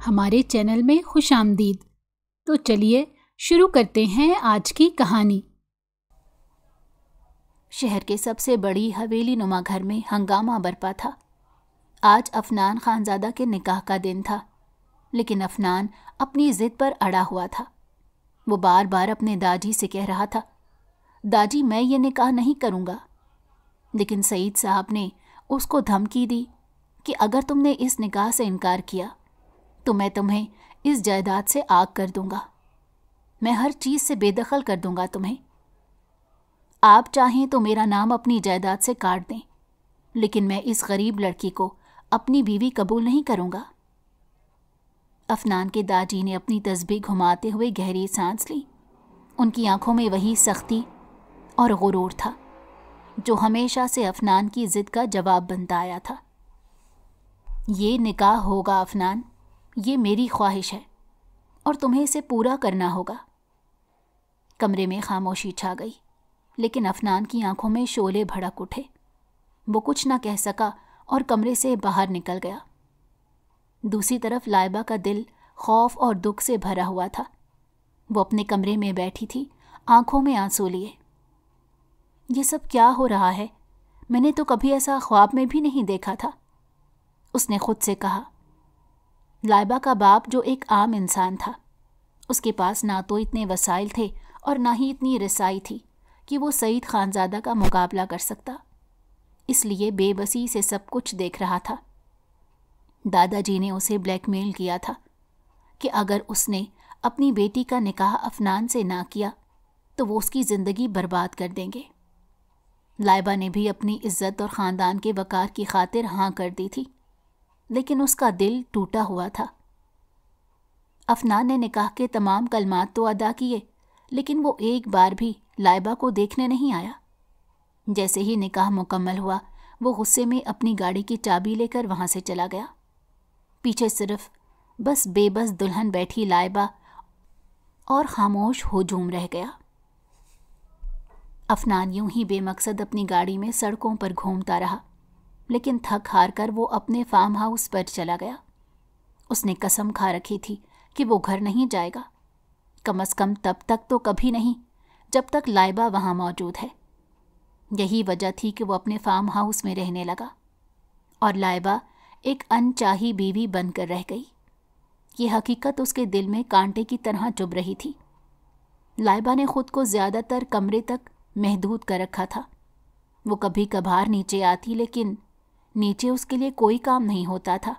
ہمارے چینل میں خوش آمدید۔ تو چلیے شروع کرتے ہیں آج کی کہانی۔ شہر کے سب سے بڑی حویلی نما گھر میں ہنگامہ برپا تھا۔ آج افنان خانزادہ کے نکاح کا دن تھا، لیکن افنان اپنی ضد پر اڑا ہوا تھا۔ وہ بار بار اپنے داجی سے کہہ رہا تھا، داجی میں یہ نکاح نہیں کروں گا، لیکن سعید صاحب نے اس کو دھمکی دی کہ اگر تم نے اس نکاح سے انکار کیا تو میں تمہیں اس جائیداد سے آگ کر دوں گا، میں ہر چیز سے بے دخل کر دوں گا تمہیں۔ آپ چاہیں تو میرا نام اپنی جائیداد سے کاٹ دیں، لیکن میں اس غریب لڑکی کو اپنی بیوی قبول نہیں کروں گا۔ افنان کے داجی نے اپنی تسبیح گھماتے ہوئے گہری سانس لی۔ ان کی آنکھوں میں وہی سختی اور غرور تھا جو ہمیشہ سے افنان کی ضد کا جواب بنتا آیا تھا۔ یہ نکاح ہوگا افنان، یہ میری خواہش ہے اور تمہیں اسے پورا کرنا ہوگا۔ کمرے میں خاموشی چھا گئی، لیکن افنان کی آنکھوں میں شعلے بھڑک اٹھے۔ وہ کچھ نہ کہہ سکا اور کمرے سے باہر نکل گیا۔ دوسری طرف لائبہ کا دل خوف اور دکھ سے بھرا ہوا تھا۔ وہ اپنے کمرے میں بیٹھی تھی، آنکھوں میں آنسو لیے۔ یہ سب کیا ہو رہا ہے؟ میں نے تو کبھی ایسا خواب میں بھی نہیں دیکھا تھا۔ اس نے خود سے کہا۔ لائبہ کا باپ جو ایک عام انسان تھا، اس کے پاس نہ تو اتنے وسائل تھے اور نہ ہی اتنی رسائی تھی کہ وہ سعید خانزادہ کا مقابلہ کر سکتا، اس لیے بے بسی سے سب کچھ دیکھ رہا تھا۔ دادا جی نے اسے بلیک میل کیا تھا کہ اگر اس نے اپنی بیٹی کا نکاح افنان سے نہ کیا تو وہ اس کی زندگی برباد کر دیں گے۔ لائبہ نے بھی اپنی عزت اور خاندان کے وقار کی خاطر ہاں کر دی تھی، لیکن اس کا دل ٹوٹا ہوا تھا۔ افنان نے نکاح کے تمام کلمات تو ادا کیے، لیکن وہ ایک بار بھی لائبہ کو دیکھنے نہیں آیا۔ جیسے ہی نکاح مکمل ہوا، وہ غصے میں اپنی گاڑی کی چابی لے کر وہاں سے چلا گیا۔ پیچھے صرف بس بے بس دلہن بیٹھی لائبہ اور خاموش ہجوم رہ گیا۔ افنان یوں ہی بے مقصد اپنی گاڑی میں سڑکوں پر گھومتا رہا، لیکن تھک ہار کر وہ اپنے فارم ہاؤس پر چلا گیا۔ اس نے قسم کھا رکھی تھی کہ وہ گھر نہیں جائے گا، کم از کم تب تک تو کبھی نہیں جب تک لائبہ وہاں موجود ہے۔ یہی وجہ تھی کہ وہ اپنے فارم ہاؤس میں رہنے لگا، اور لائبہ ایک انچاہی بیوی بن کر رہ گئی۔ یہ حقیقت اس کے دل میں کانٹے کی طرح چبھ رہی تھی۔ لائبہ نے خود کو زیادہ تر کمرے تک محدود کر رکھا تھا۔ وہ کبھی کبھار نیچے آتی، لیکن نیچے اس کے لیے کوئی کام نہیں ہوتا تھا۔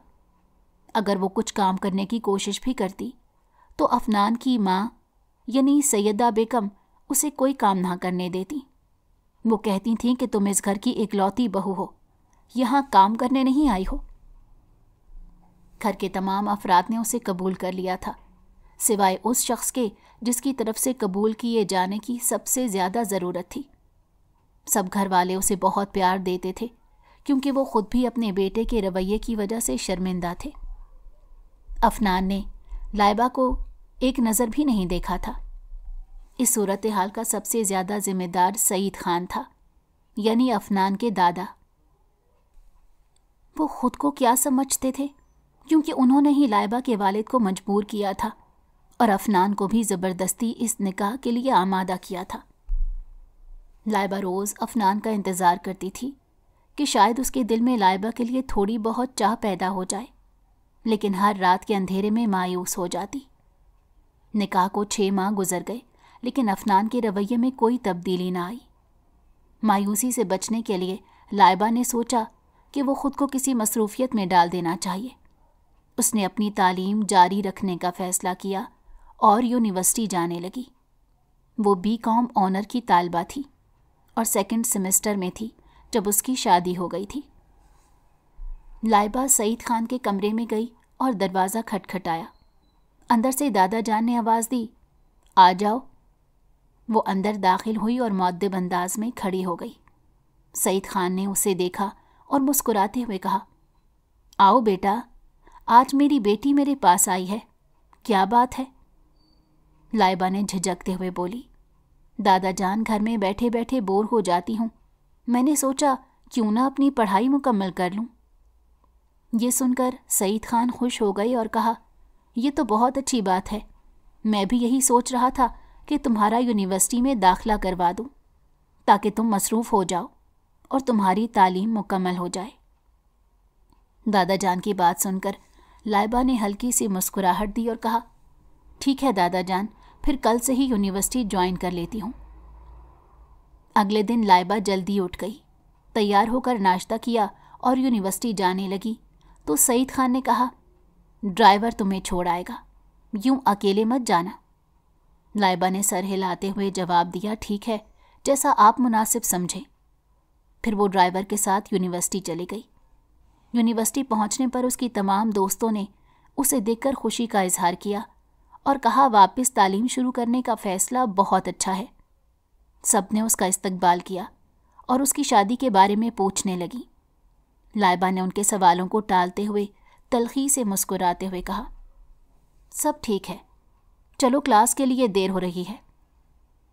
اگر وہ کچھ کام کرنے کی کوشش بھی کرتی تو افنان کی ماں یعنی سیدہ بیگم اسے کوئی کام نہ کرنے دیتی۔ وہ کہتی تھیں کہ تم اس گھر کی اکلوتی بہو ہو، یہاں کام کرنے نہیں آئی ہو۔ گھر کے تمام افراد نے اسے قبول کر لیا تھا، سوائے اس شخص کے جس کی طرف سے قبول کیے جانے کی سب سے زیادہ ضرورت تھی۔ سب گھر والے اسے بہت پیار دیتے تھے، کیونکہ وہ خود بھی اپنے بیٹے کے رویے کی وجہ سے شرمندہ تھے۔ افنان نے لائبہ کو ایک نظر بھی نہیں دیکھا تھا۔ اس صورتحال کا سب سے زیادہ ذمہ دار سعید خان تھا، یعنی افنان کے دادا۔ وہ خود کو کیا سمجھتے تھے، کیونکہ انہوں نے ہی لائبہ کے والد کو مجبور کیا تھا اور افنان کو بھی زبردستی اس نکاح کے لیے آمادہ کیا تھا۔ لائبہ روز افنان کا انتظار کرتی تھی کہ شاید اس کے دل میں لائبہ کے لیے تھوڑی بہت چاہ پیدا ہو جائے، لیکن ہر رات کے اندھیرے میں مایوس ہو جاتی۔ نکاح کو 6 ماہ گزر گئے، لیکن افنان کے رویے میں کوئی تبدیلی نہ آئی۔ مایوسی سے بچنے کے لیے لائبہ نے سوچا کہ وہ خود کو کسی مصروفیت میں ڈال دینا چاہیے۔ اس نے اپنی تعلیم جاری رکھنے کا فیصلہ کیا اور یونیورسٹی جانے لگی۔ وہ BCom آنر کی طالبہ تھی اور 2nd سیمسٹر میں تھی جب اس کی شادی ہو گئی تھی۔ لائبہ سعید خان کے کمرے میں گئی اور دروازہ کھٹکھٹایا۔ اندر سے دادا جان نے آواز دی، آ جاؤ۔ وہ اندر داخل ہوئی اور مؤدب انداز میں کھڑی ہو گئی۔ سعید خان نے اسے دیکھا اور مسکراتے ہوئے کہا، آؤ بیٹا، آج میری بیٹی میرے پاس آئی ہے، کیا بات ہے؟ لائبہ نے جھجکتے ہوئے بولی، دادا جان گھر میں بیٹھے بیٹھے بور ہو جاتی ہوں، میں نے سوچا کیوں نہ اپنی پڑھائی مکمل کر لوں۔ یہ سن کر سعید خان خوش ہو گئے اور کہا، یہ تو بہت اچھی بات ہے. میں بھی یہی سوچ رہا تھا کہ تمہارا یونیورسٹی میں داخلہ کروا دوں تاکہ تم مصروف ہو جاؤ اور تمہاری تعلیم مکمل ہو جائے. دادا جان کی بات سن کر لائبہ نے ہلکی سی مسکراہٹ دی اور کہا، ٹھیک ہے دادا جان، پھر کل سے ہی یونیورسٹی جوائن کر لیتی ہوں. اگلے دن لائبہ جلدی اٹھ گئی، تیار ہو کر ناشتہ کیا اور یونیورسٹی جانے لگی تو سعید خان نے کہا، ڈرائیور تمہیں چھوڑ آئے گا، یوں اکیلے مت جانا. لائبہ نے سر ہلاتے ہوئے جواب دیا، ٹھیک ہے، جیسا آپ مناسب سمجھیں. پھر وہ ڈرائیور کے ساتھ یونیورسٹی چلی گئی. یونیورسٹی پہنچنے پر اس کی تمام دوستوں نے اسے دیکھ کر خوشی کا اظہار کیا اور کہا، واپس تعلیم شروع کرنے کا فیصلہ بہت اچھا ہے. سب نے اس کا استقبال کیا اور اس کی شادی کے بارے میں پوچھنے لگی. لائبہ نے ان کے سوالوں کو ٹالتے ہوئے تلخی سے مسکراتے ہوئے کہا، سب ٹھیک ہے، چلو کلاس کے لیے دیر ہو رہی ہے.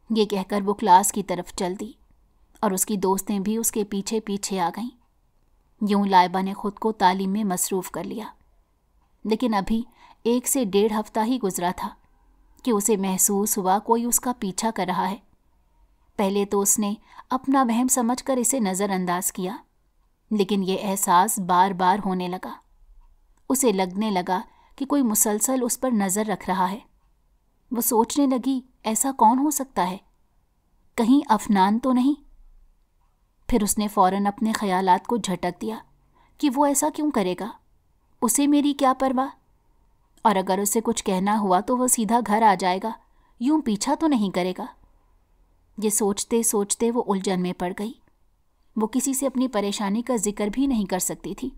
یہ کہہ کر وہ کلاس کی طرف چل دی اور اس کی دوستیں بھی اس کے پیچھے پیچھے آ گئیں. یوں لائبہ نے خود کو تعلیم میں مصروف کر لیا. لیکن ابھی 1 سے 1.5 ہفتہ ہی گزرا تھا کہ اسے محسوس ہوا کوئی اس کا پیچھا کر رہا ہے. پہلے تو اس نے اپنا وہم سمجھ کر اسے نظر انداز کیا، لیکن یہ احساس بار بار ہونے لگا. اسے لگنے لگا کہ کوئی مسلسل اس پر نظر رکھ رہا ہے. وہ سوچنے لگی، ایسا کون ہو سکتا ہے؟ کہیں افنان تو نہیں؟ پھر اس نے فوراً اپنے خیالات کو جھٹک دیا کہ وہ ایسا کیوں کرے گا؟ اسے میری کیا پرواہ؟ اور اگر اسے کچھ کہنا ہوا تو وہ سیدھا گھر آ جائے گا، یوں پیچھا تو نہیں کرے گا. یہ سوچتے سوچتے وہ الجھن میں پڑ گئی. وہ کسی سے اپنی پریشانی کا ذکر بھی نہیں کر سکتی تھی،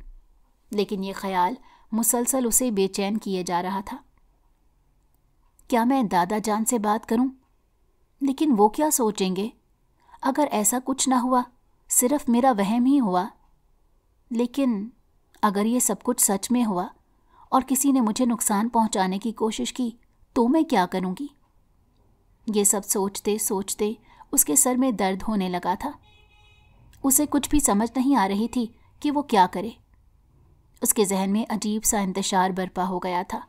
لیکن یہ خیال مسلسل اسے بے چین کیے جا رہا تھا. کیا میں دادا جان سے بات کروں؟ لیکن وہ کیا سوچیں گے؟ اگر ایسا کچھ نہ ہوا، صرف میرا وہم ہی ہوا. لیکن اگر یہ سب کچھ سچ میں ہوا اور کسی نے مجھے نقصان پہنچانے کی کوشش کی تو میں کیا کروں گی؟ یہ سب سوچتے سوچتے اس کے سر میں درد ہونے لگا تھا. اسے کچھ بھی سمجھ نہیں آ رہی تھی کہ وہ کیا کرے. اس کے ذہن میں عجیب سا انتشار برپا ہو گیا تھا.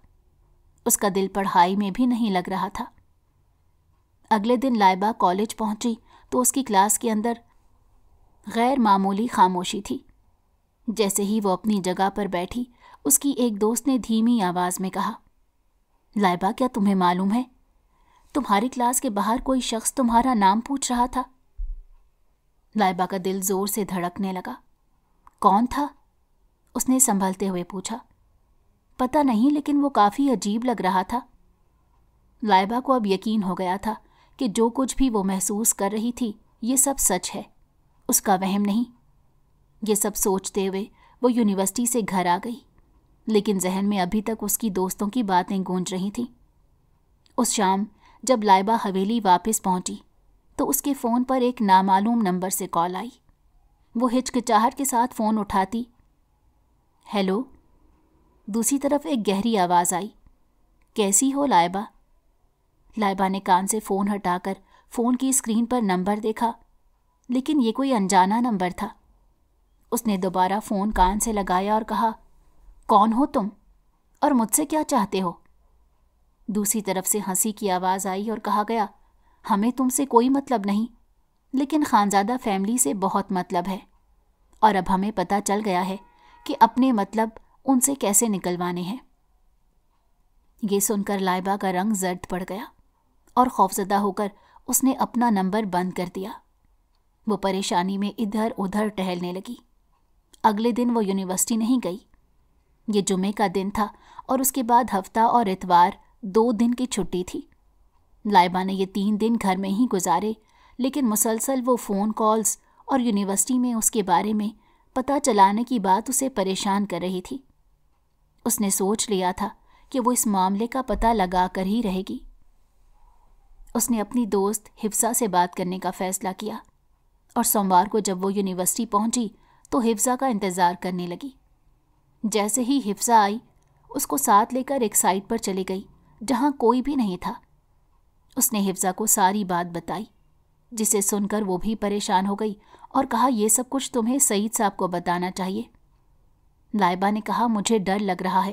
اس کا دل پڑھائی میں بھی نہیں لگ رہا تھا. اگلے دن لائبہ کالج پہنچی تو اس کی کلاس کے اندر غیر معمولی خاموشی تھی. جیسے ہی وہ اپنی جگہ پر بیٹھی، اس کی ایک دوست نے دھیمی آواز میں کہا، لائبہ، کیا تمہیں معلوم ہے تمہاری کلاس کے باہر کوئی شخص تمہارا نام پوچھ رہا تھا؟ لائبہ کا دل زور سے دھڑکنے لگا. کون تھا؟ اس نے سنبھلتے ہوئے پوچھا. پتہ نہیں، لیکن وہ کافی عجیب لگ رہا تھا. لائبہ کو اب یقین ہو گیا تھا کہ جو کچھ بھی وہ محسوس کر رہی تھی یہ سب سچ ہے، اس کا وہم نہیں. یہ سب سوچتے ہوئے وہ یونیورسٹی سے گھر آ گئی، لیکن ذہن میں ابھی تک اس کی دوستوں کی باتیں گونج رہی تھیں. اس شام جب لائبہ حویلی واپس پہنچی تو اس کے فون پر ایک نامعلوم نمبر سے کال آئی. وہ ہچکچاہٹ کے ساتھ فون اٹھاتی، ہیلو. دوسری طرف ایک گہری آواز آئی، کیسی ہو لائبہ؟ لائبہ نے کان سے فون ہٹا کر فون کی اسکرین پر نمبر دیکھا، لیکن یہ کوئی انجانا نمبر تھا. اس نے دوبارہ فون کان سے لگایا اور کہا، کون ہو تم اور مجھ سے کیا چاہتے ہو؟ دوسری طرف سے ہنسی کی آواز آئی اور کہا گیا، ہمیں تم سے کوئی مطلب نہیں، لیکن خانزادہ فیملی سے بہت مطلب ہے، اور اب ہمیں پتہ چل گیا ہے کہ اپنے مطلب ان سے کیسے نکلوانے ہیں. یہ سن کر لائبہ کا رنگ زرد پڑ گیا اور خوفزدہ ہو کر اس نے اپنا نمبر بند کر دیا. وہ پریشانی میں ادھر ادھر ٹہلنے لگی. اگلے دن وہ یونیورسٹی نہیں گئی. یہ جمعے کا دن تھا اور اس کے بعد ہفتہ اور اتوار 2 دن کی چھٹی تھی. لائبہ نے یہ 3 دن گھر میں ہی گزارے، لیکن مسلسل وہ فون کالز اور یونیورسٹی میں اس کے بارے میں پتہ چلانے کی بات اسے پریشان کر رہی تھی. اس نے سوچ لیا تھا کہ وہ اس معاملے کا پتہ لگا کر ہی رہے گی. اس نے اپنی دوست حفصہ سے بات کرنے کا فیصلہ کیا اور سوموار کو جب وہ یونیورسٹی پہنچی تو حفصہ کا انتظار کرنے لگی. جیسے ہی حفصہ آئی، اس کو ساتھ لے کر ایک سائٹ پر چلی گئی جہاں کوئی بھی نہیں تھا. اس نے حفصہ کو ساری بات بتائی، جسے سن کر وہ بھی پریشان ہو گئی اور کہا، یہ سب کچھ تمہیں سعید صاحب کو بتانا چاہیے. لائبہ نے کہا، مجھے ڈر لگ رہا ہے،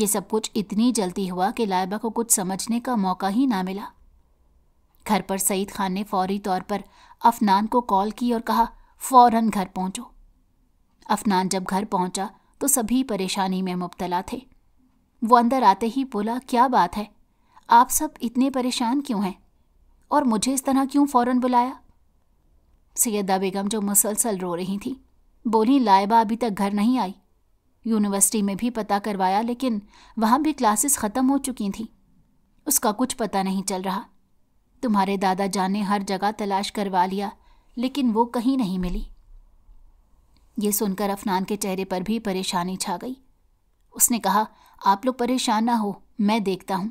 یہ سب کچھ اتنی جلدی ہوا کہ لائبہ کو کچھ سمجھنے کا موقع ہی نہ ملا۔ گھر پر سعید خان نے فوری طور پر افنان کو کال کی اور کہا فوراً گھر پہنچو۔ افنان جب گھر پہنچا تو سبھی پریشانی میں مبتلا تھے۔ وہ اندر آتے ہی بولا کیا بات ہے، آپ سب اتنے پریشان کیوں ہیں اور مجھے اس طرح کیوں فوراً بلایا؟ سیدہ بیگم جو مسلسل رو رہی تھی بولی لائبہ ابھی تک گھر نہیں آئی، یونیورسٹی میں بھی پتہ کروایا لیکن وہاں بھی کلاسز ختم ہو چکی تھیں، اس کا کچھ پتہ نہیں چل رہا۔ تمہارے دادا جان نے ہر جگہ تلاش کروا لیا لیکن وہ کہیں نہیں ملی۔ یہ سن کر افنان کے چہرے پر بھی پریشانی چھا گئی۔ اس نے کہا آپ لوگ پریشان نہ ہو، میں دیکھتا ہوں۔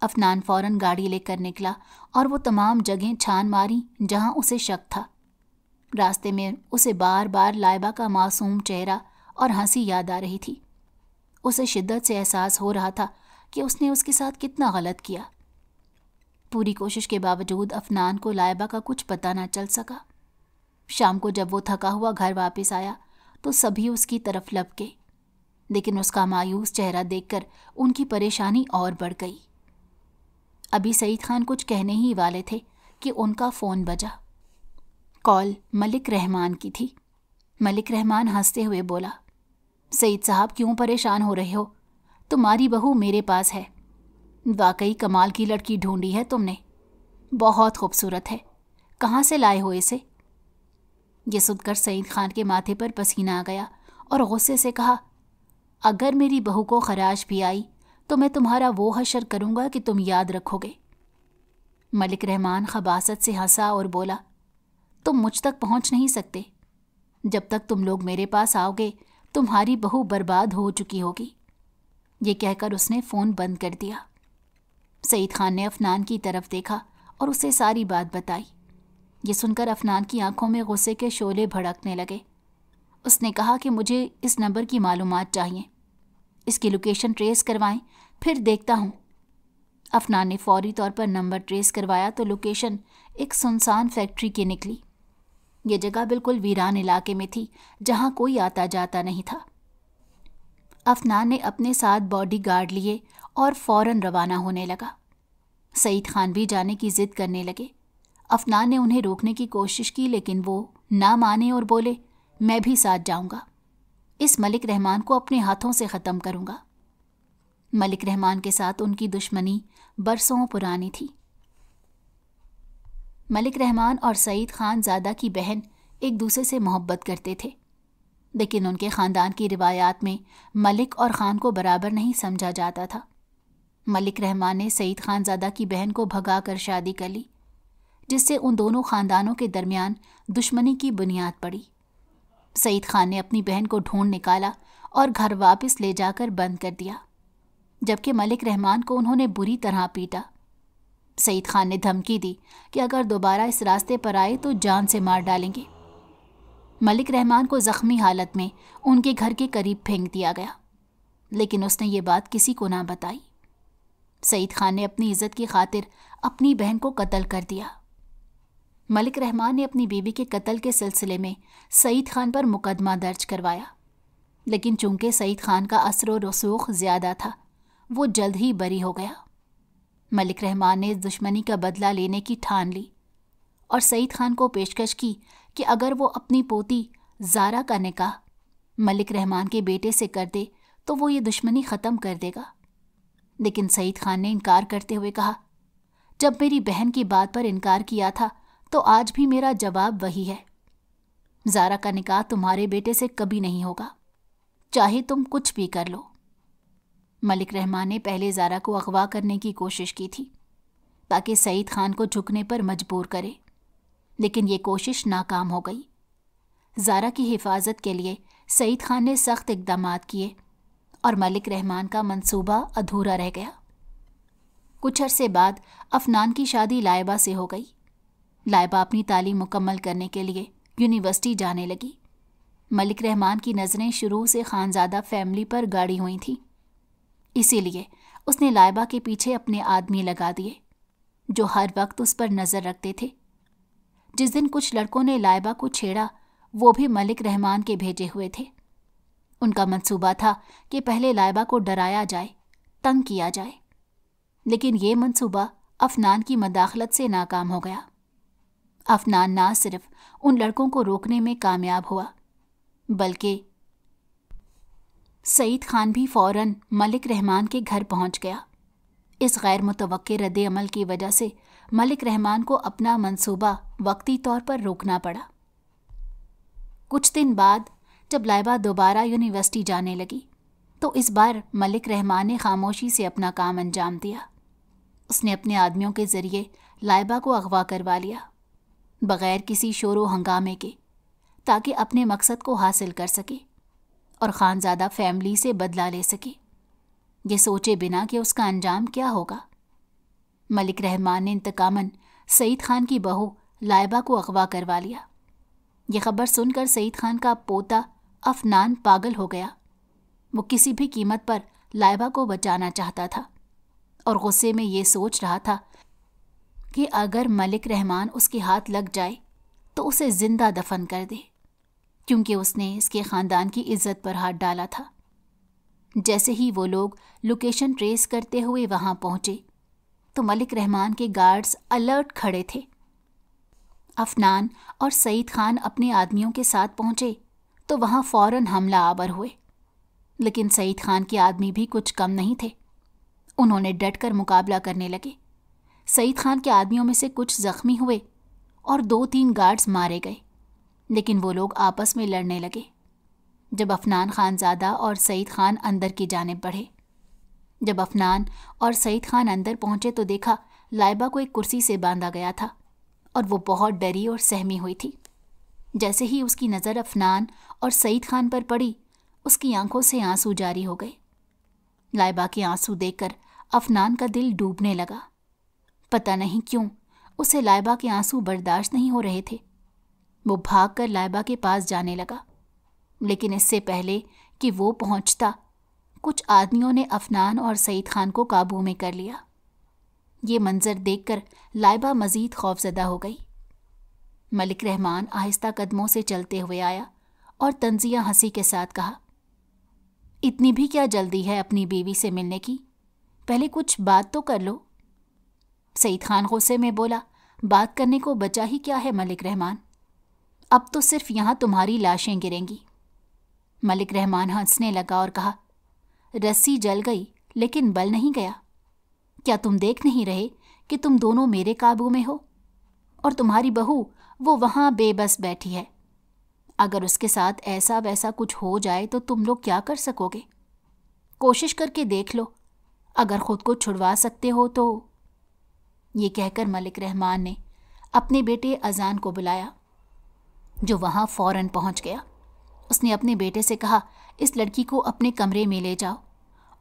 افنان فوراً گاڑی لے کر نکلا اور وہ تمام جگہیں چھان ماری جہاں اسے شک تھا۔ راستے میں اسے بار بار لائبہ کا معصوم چہرہ اور ہنسی یاد آ رہی تھی۔ اسے شدت سے احساس ہو رہا تھا کہ اس نے اس کے ساتھ کتنا غلط کیا۔ پوری کوشش کے باوجود افنان کو لائبہ کا کچھ پتہ نہ چل سکا۔ شام کو جب وہ تھکا ہوا گھر واپس آیا تو سبھی اس کی طرف لپکے، لیکن اس کا مایوس چہرہ دیکھ کر ان کی پریشانی اور بڑھ گئی۔ ابھی سعید خان کچھ کہنے ہی والے تھے کہ ان کا فون بجا۔ کال ملک رحمان کی تھی۔ ملک رحمان ہنستے ہوئے بولا سعید صاحب کیوں پریشان ہو رہے ہو؟ تمہاری بہو میرے پاس ہے۔ واقعی کمال کی لڑکی ڈھونڈی ہے تم نے، بہت خوبصورت ہے، کہاں سے لائے ہو اسے؟ یہ سن کر سعید خان کے ماتھے پر پسینہ آ گیا اور غصے سے کہا اگر میری بہو کو خراش بھی آئی تو میں تمہارا وہ حشر کروں گا کہ تم یاد رکھو گے۔ ملک رحمان خباثت سے ہنسا اور بولا تم مجھ تک پہنچ نہیں سکتے، جب تک تم لوگ میرے پاس آؤ گے تمہاری بہو برباد ہو چکی ہوگی۔ یہ کہہ کر اس نے فون بند کر دیا۔ سعید خان نے افنان کی طرف دیکھا اور اسے ساری بات بتائی۔ یہ سن کر افنان کی آنکھوں میں غصے کے شعلے بھڑکنے لگے۔ اس نے کہا کہ مجھے اس نمبر کی معلومات چاہیے، اس کی لوکیشن ٹریس کروائیں، پھر دیکھتا ہوں۔ افنان نے فوری طور پر نمبر ٹریس کروایا تو لوکیشن ایک سنسان فیکٹری کی نکلی۔ یہ جگہ بالکل ویران علاقے میں تھی جہاں کوئی آتا جاتا نہیں تھا۔ افنان نے اپنے ساتھ باڈی گارڈ لیے اور فوراً روانہ ہونے لگا۔ سعید خان بھی جانے کی ضد کرنے لگے۔ افنان نے انہیں روکنے کی کوشش کی لیکن وہ نہ مانے اور بولے میں بھی ساتھ جاؤں گا، اس ملک رحمان کو اپنے ہاتھوں سے ختم کروں گا۔ ملک رحمان کے ساتھ ان کی دشمنی برسوں پرانی تھی۔ ملک رحمان اور سعید خان زادہ کی بہن ایک دوسرے سے محبت کرتے تھے، لیکن ان کے خاندان کی روایات میں ملک اور خان کو برابر نہیں سمجھا جاتا تھا۔ ملک رحمان نے سعید خان زادہ کی بہن کو بھگا کر شادی کر لی، جس سے ان دونوں خاندانوں کے درمیان دشمنی کی بنیاد پڑی۔ سعید خان نے اپنی بہن کو ڈھونڈ نکالا اور گھر واپس لے جا کر بند کر دیا، جبکہ ملک رحمان کو انہوں نے بری طرح پیٹا۔ سعید خان نے دھمکی دی کہ اگر دوبارہ اس راستے پر آئے تو جان سے مار ڈالیں گے۔ ملک رحمان کو زخمی حالت میں ان کے گھر کے قریب پھینک دیا گیا، لیکن اس نے یہ بات کسی کو نہ بتائی۔ سعید خان نے اپنی عزت کی خاطر اپنی بہن کو قتل کر دیا۔ ملک رحمان نے اپنی بیوی کے قتل کے سلسلے میں سعید خان پر مقدمہ درج کروایا، لیکن چونکہ سعید خان کا اثر و رسوخ زیادہ تھا وہ جلد ہی بری ہو گیا۔ ملک رحمان نے اس دشمنی کا بدلہ لینے کی ٹھان لی اور سعید خان کو پیشکش کی کہ اگر وہ اپنی پوتی زارا کا نکاح ملک رحمان کے بیٹے سے کر دے تو وہ یہ دشمنی ختم کر دے گا، لیکن سعید خان نے انکار کرتے ہوئے کہا جب میری بہن کی بات پر انکار کیا تھا تو آج بھی میرا جواب وہی ہے، زارا کا نکاح تمہارے بیٹے سے کبھی نہیں ہوگا، چاہے تم کچھ بھی کر لو۔ ملک رحمان نے پہلے زارا کو اغوا کرنے کی کوشش کی تھی تاکہ سعید خان کو جھکنے پر مجبور کرے، لیکن یہ کوشش ناکام ہو گئی۔ زارا کی حفاظت کے لیے سعید خان نے سخت اقدامات کیے اور ملک رحمان کا منصوبہ ادھورا رہ گیا۔ کچھ عرصے بعد افنان کی شادی لائبہ سے ہو گئی۔ لائبہ اپنی تعلیم مکمل کرنے کے لیے یونیورسٹی جانے لگی۔ ملک رحمان کی نظریں شروع سے خانزادہ فیملی پر گاڑی ہوئی تھیں، اسی لیے اس نے لائبہ کے پیچھے اپنے آدمی لگا دیے جو ہر وقت اس پر نظر رکھتے تھے۔ جس دن کچھ لڑکوں نے لائبہ کو چھیڑا وہ بھی ملک رحمان کے بھیجے ہوئے تھے۔ ان کا منصوبہ تھا کہ پہلے لائبہ کو ڈرایا جائے، تنگ کیا جائے، لیکن یہ منصوبہ افنان کی مداخلت سے ناکام ہو گیا۔ افنان نہ صرف ان لڑکوں کو روکنے میں کامیاب ہوا بلکہ سعید خان بھی فوراً ملک رحمان کے گھر پہنچ گیا۔ اس غیر متوقع رد عمل کی وجہ سے ملک رحمان کو اپنا منصوبہ وقتی طور پر روکنا پڑا۔ کچھ دن بعد جب لائبہ دوبارہ یونیورسٹی جانے لگی تو اس بار ملک رحمان نے خاموشی سے اپنا کام انجام دیا۔ اس نے اپنے آدمیوں کے ذریعے لائبہ کو اغوا کروا لیا، بغیر کسی شور و ہنگامے کے، تاکہ اپنے مقصد کو حاصل کر سکے اور خانزادہ فیملی سے بدلہ لے سکے، یہ سوچے بنا کہ اس کا انجام کیا ہوگا۔ ملک رحمان نے انتقاماً سعید خان کی بہو لائبہ کو اغوا کروا لیا۔ یہ خبر سن کر سعید خان کا پوتا افنان پاگل ہو گیا۔ وہ کسی بھی قیمت پر لائبہ کو بچانا چاہتا تھا اور غصے میں یہ سوچ رہا تھا کہ اگر ملک رحمان اس کے ہاتھ لگ جائے تو اسے زندہ دفن کر دے، کیونکہ اس نے اس کے خاندان کی عزت پر ہاتھ ڈالا تھا۔ جیسے ہی وہ لوگ لوکیشن ٹریس کرتے ہوئے وہاں پہنچے تو ملک رحمان کے گارڈز الرٹ کھڑے تھے۔ افنان اور سعید خان اپنے آدمیوں کے ساتھ پہنچے تو وہاں فوراً حملہ آور ہوئے، لیکن سعید خان کے آدمی بھی کچھ کم نہیں تھے۔ انہوں نے ڈٹ کر مقابلہ کرنے لگے۔ سعید خان کے آدمیوں میں سے کچھ زخمی ہوئے اور 2-3 گارڈز مارے گئے، لیکن وہ لوگ آپس میں لڑنے لگے۔ جب افنان خانزادہ اور سعید خان اندر کی جانب بڑھے، جب افنان اور سعید خان اندر پہنچے تو دیکھا لائبہ کو ایک کرسی سے باندھا گیا تھا اور وہ بہت ڈری اور سہمی ہوئی تھی۔ جیسے ہی اس کی نظر افنان اور سعید خان پر پڑی، اس کی آنکھوں سے آنسو جاری ہو گئے۔ لائبہ کے آنسو دیکھ کر افنان کا دل ڈوبنے لگا۔ پتہ نہیں کیوں اسے لائبہ کے آنسو برداشت نہیں ہو رہے تھے۔ وہ بھاگ کر لائبہ کے پاس جانے لگا، لیکن اس سے پہلے کہ وہ پہنچتا، کچھ آدمیوں نے افنان اور سعید خان کو قابو میں کر لیا۔ یہ منظر دیکھ کر لائبہ مزید خوفزدہ ہو گئی۔ ملک رحمان آہستہ قدموں سے چلتے ہوئے آیا اور طنزیہ ہنسی کے ساتھ کہا، اتنی بھی کیا جلدی ہے اپنی بیوی سے ملنے کی؟ پہلے کچھ بات تو کر لو۔ سعید خان غصے میں بولا، بات کرنے کو بچا ہی کیا ہے ملک رحمان، اب تو صرف یہاں تمہاری لاشیں گریں گی۔ ملک رحمان ہنسنے لگا اور کہا، رسی جل گئی لیکن بل نہیں گیا۔ کیا تم دیکھ نہیں رہے کہ تم دونوں میرے قابو میں ہو اور تمہاری بہو وہ وہاں بے بس بیٹھی ہے؟ اگر اس کے ساتھ ایسا ویسا کچھ ہو جائے تو تم لوگ کیا کر سکو گے؟ کوشش کر کے دیکھ لو، اگر خود کو چھڑوا سکتے ہو تو۔ یہ کہہ کر ملک رحمان نے اپنے بیٹے اذان کو بلایا، جو وہاں فوراً پہنچ گیا۔ اس نے اپنے بیٹے سے کہا، اس لڑکی کو اپنے کمرے میں لے جاؤ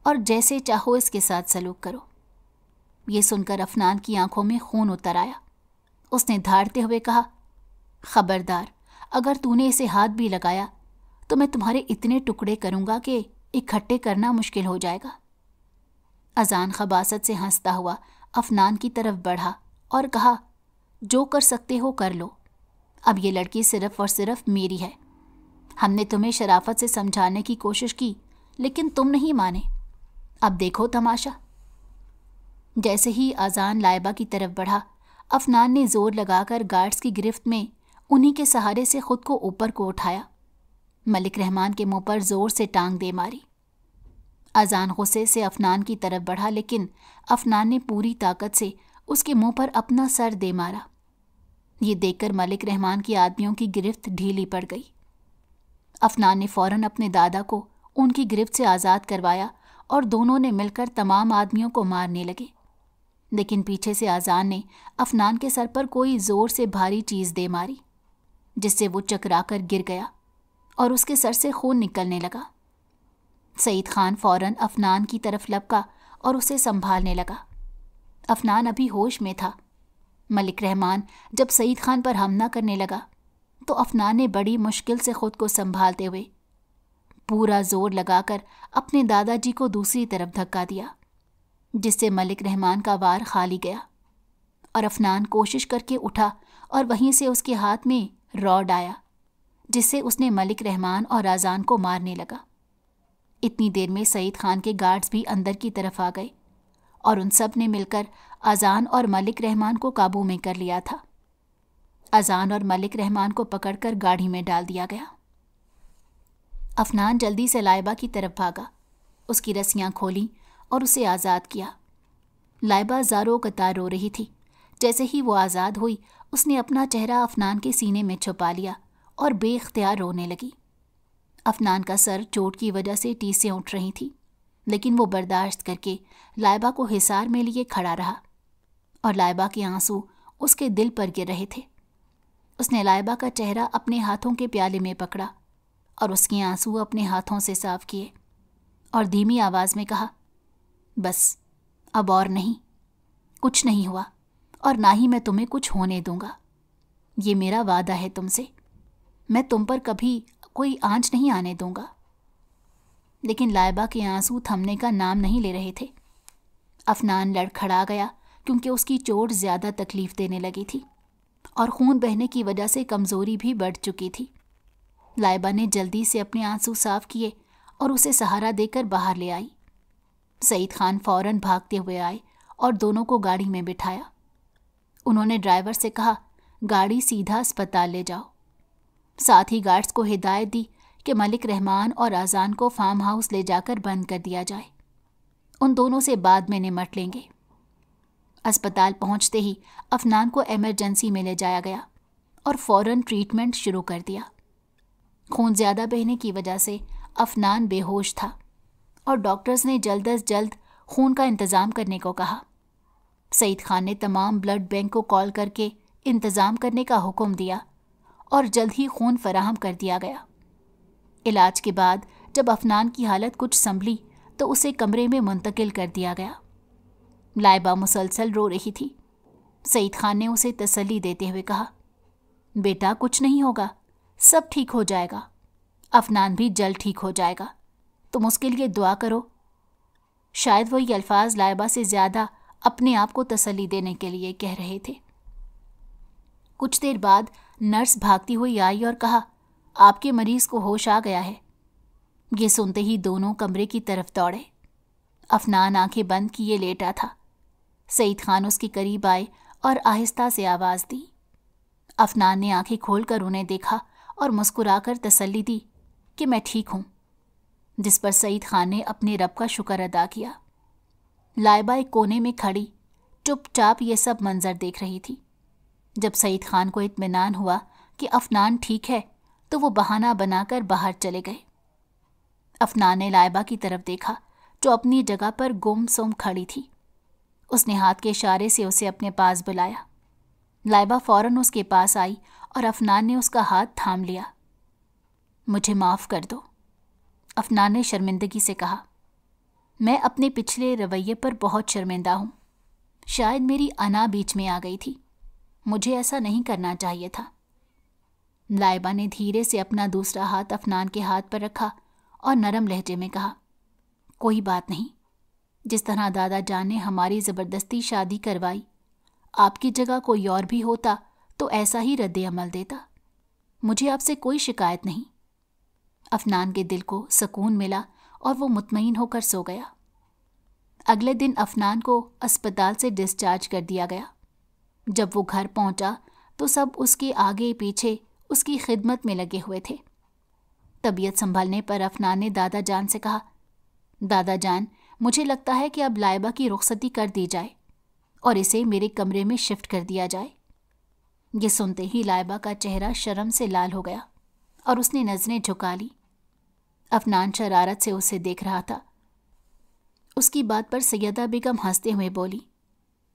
اور جیسے چاہو اس کے ساتھ سلوک کرو۔ یہ سن کر افنان کی آنکھوں میں خون اتر آیا۔ اس نے دھاڑتے ہوئے کہا، خبردار، اگر تو نے اسے ہاتھ بھی لگایا تو میں تمہارے اتنے ٹکڑے کروں گا کہ اکٹھے کرنا مشکل ہو جائے گا۔ اذان خباثت سے ہنستا ہوا افنان کی طرف بڑھا اور کہا، جو کر سکتے ہو کر لو، اب یہ لڑکی صرف اور صرف میری ہے۔ ہم نے تمہیں شرافت سے سمجھانے کی کوشش کی لیکن تم نہیں مانے، اب دیکھو تماشا۔ جیسے ہی اذان لائبہ کی طرف بڑھا، افنان نے زور لگا کر گارڈز کی گرفت میں انہی کے سہارے سے خود کو اوپر کو اٹھایا، ملک رحمان کے منہ پر زور سے ٹانگ دے ماری۔ اذان غصے سے افنان کی طرف بڑھا، لیکن افنان نے پوری طاقت سے اس کے منہ پر اپنا سر دے مارا۔ یہ دیکھ کر ملک رحمان کی آدمیوں کی گرفت ڈھیلی پڑ گئی۔ افنان نے فوراً اپنے دادا کو ان کی گرفت سے آزاد کروایا اور دونوں نے مل کر تمام آدمیوں کو مارنے لگے، لیکن پیچھے سے اذان نے افنان کے سر پر کوئی زور سے بھاری چیز دے ماری، جس سے وہ چکرا کر گر گیا اور اس کے سر سے خون نکلنے لگا۔ سعید خان فوراً افنان کی طرف لپکا اور اسے سنبھالنے لگا۔ افنان ابھی ہوش میں تھا۔ ملک رحمان جب سعید خان پر حملہ کرنے لگا تو افنان نے بڑی مشکل سے خود کو سنبھالتے ہوئے پورا زور لگا کر اپنے دادا جی کو دوسری طرف دھکا دیا، جس سے ملک رحمان کا وار خالی گیا اور افنان کوشش کر کے اٹھا اور وہیں سے اس کے ہاتھ میں راڈ آیا، جس سے اس نے ملک رحمان اور اذان کو مارنے لگا۔ اتنی دیر میں سعید خان کے گارڈز بھی اندر کی طرف آ گئے اور ان سب نے مل کر اذان اور ملک رحمان کو قابو میں کر لیا تھا۔ اذان اور ملک رحمان کو پکڑ کر گاڑی میں ڈال دیا گیا۔ افنان جلدی سے لائبہ کی طرف بھاگا، اس کی رسیاں کھولیں اور اسے آزاد کیا۔ لائبہ زاروں قطار رو رہی تھی۔ جیسے ہی وہ آزاد ہوئی، اس نے اپنا چہرہ افنان کے سینے میں چھپا لیا اور بے اختیار رونے لگی۔ افنان کا سر چوٹ کی وجہ سے ٹیسیں اٹھ رہی تھیں، لیکن وہ برداشت کر کے لائبہ کو حصار میں لیے کھڑا رہا، اور لائبہ کے آنسو اس کے دل پر گر رہے تھے۔ اس نے لائبہ کا چہرہ اپنے ہاتھوں کے پیالے میں پکڑا اور اس کے آنسو اپنے ہاتھوں سے صاف کیے اور دھیمی آواز میں کہا، بس اب اور نہیں، کچھ نہیں ہوا اور نہ ہی میں تمہیں کچھ ہونے دوں گا۔ یہ میرا وعدہ ہے تم سے، میں تم پر کبھی کوئی آنچ نہیں آنے دوں گا۔ لیکن لائبہ کے آنسو تھمنے کا نام نہیں لے رہے تھے۔ افنان لڑکھڑا گیا کیونکہ اس کی چوٹ زیادہ تکلیف دینے لگی تھی اور خون بہنے کی وجہ سے کمزوری بھی بڑھ چکی تھی۔ لائبہ نے جلدی سے اپنے آنسو صاف کیے اور اسے سہارا دے کر باہر لے آئی۔ سعید خان فوراً بھاگتے ہوئے آئے اور دونوں کو گاڑی میں بٹھایا۔ انہوں نے ڈرائیور سے کہا، گاڑی سیدھا اسپتال لے جاؤ۔ ساتھ ہی گارڈز کو ہدایت دی کہ ملک رحمان اور اذان کو فارم ہاؤس لے جا کر بند کر دیا جائے، ان دونوں سے بعد میں نمٹ لیں گے۔ اسپتال پہنچتے ہی افنان کو ایمرجنسی میں لے جایا گیا اور فوراً ٹریٹمنٹ شروع کر دیا۔ خون زیادہ بہنے کی وجہ سے افنان بے ہوش تھا اور ڈاکٹرز نے جلد از جلد خون کا انتظام کرنے کو کہا۔ سعید خان نے تمام بلڈ بینک کو کال کر کے انتظام کرنے کا حکم دیا اور جلد ہی خون فراہم کر دیا گیا۔ علاج کے بعد جب افنان کی حالت کچھ سنبھلی تو اسے کمرے میں منتقل کر دیا گیا۔ لائبہ مسلسل رو رہی تھی۔ سعید خان نے اسے تسلی دیتے ہوئے کہا، بیٹا کچھ نہیں ہوگا، سب ٹھیک ہو جائے گا، افنان بھی جلد ٹھیک ہو جائے گا، تم اس کے لیے دعا کرو۔ شاید وہ یہ الفاظ لائبہ سے زیادہ اپنے آپ کو تسلی دینے کے لیے کہہ رہے تھے۔ کچھ دیر بعد نرس بھاگتی ہوئی آئی اور کہا، آپ کے مریض کو ہوش آ گیا ہے۔ یہ سنتے ہی دونوں کمرے کی طرف دوڑے۔ افنان آنکھیں بند کیے لیٹا تھا۔ سعید خان اس کے قریب آئے اور آہستہ سے آواز دی۔ افنان نے آنکھیں کھول کر انہیں دیکھا اور مسکرا کر تسلی دی کہ میں ٹھیک ہوں، جس پر سعید خان نے اپنے رب کا شکر ادا کیا۔ لائبہ ایک کونے میں کھڑی چپ چاپ یہ سب منظر دیکھ رہی تھی۔ جب سعید خان کو اطمینان ہوا کہ افنان ٹھیک ہے تو وہ بہانہ بنا کر باہر چلے گئے۔ افنان نے لائبہ کی طرف دیکھا جو اپنی جگہ پر گم سم کھڑی تھی۔ اس نے ہاتھ کے اشارے سے اسے اپنے پاس بلایا۔ لائبہ فوراً اس کے پاس آئی اور افنان نے اس کا ہاتھ تھام لیا۔ مجھے معاف کر دو، افنان نے شرمندگی سے کہا۔ میں اپنے پچھلے رویے پر بہت شرمندہ ہوں، شاید میری انا بیچ میں آ گئی تھی، مجھے ایسا نہیں کرنا چاہیے تھا۔ لائبہ نے دھیرے سے اپنا دوسرا ہاتھ افنان کے ہاتھ پر رکھا اور نرم لہجے میں کہا، کوئی بات نہیں، جس طرح دادا جان نے ہماری زبردستی شادی کروائی، آپ کی جگہ کوئی اور بھی ہوتا تو ایسا ہی رد عمل دیتا، مجھے آپ سے کوئی شکایت نہیں۔ افنان کے دل کو سکون ملا اور وہ مطمئن ہو کر سو گیا۔ اگلے دن افنان کو اسپتال سے ڈسچارج کر دیا گیا۔ جب وہ گھر پہنچا تو سب اس کے آگے پیچھے اس کی خدمت میں لگے ہوئے تھے۔ طبیعت سنبھلنے پر افنان نے دادا جان سے کہا، دادا جان، مجھے لگتا ہے کہ اب لائبہ کی رخصتی کر دی جائے اور اسے میرے کمرے میں شفٹ کر دیا جائے۔ یہ سنتے ہی لائبہ کا چہرہ شرم سے لال ہو گیا اور اس نے نظریں جھکا لی۔ افنان شرارت سے اسے دیکھ رہا تھا۔ اس کی بات پر سیدہ بیگم ہنستے ہوئے بولی،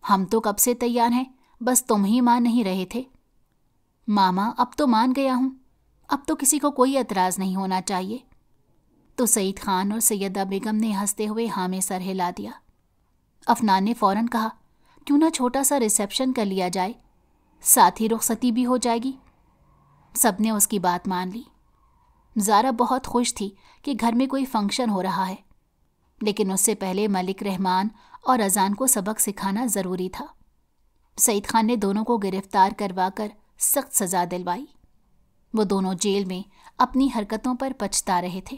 ہم تو کب سے تیار ہیں، بس تم ہی مان نہیں رہے تھے۔ ماما اب تو مان گیا ہوں، اب تو کسی کو کوئی اعتراض نہیں ہونا چاہیے۔ تو سعید خان اور سیدہ بیگم نے ہنستے ہوئے ہاں میں سر ہلا دیا۔ افنان نے فوراً کہا، کیوں نہ چھوٹا سا ریسیپشن کر لیا جائے، ساتھ ہی رخصتی بھی ہو جائے گی۔ سب نے اس کی بات مان لی۔ زارا بہت خوش تھی کہ گھر میں کوئی فنکشن ہو رہا ہے، لیکن اس سے پہلے ملک رحمان اور اذان کو سبق سکھانا ضروری تھا۔ سعید خان نے دونوں کو گرفتار کروا کر سخت سزا دلوائی۔ وہ دونوں جیل میں اپنی حرکتوں پر پچھتا رہے تھے۔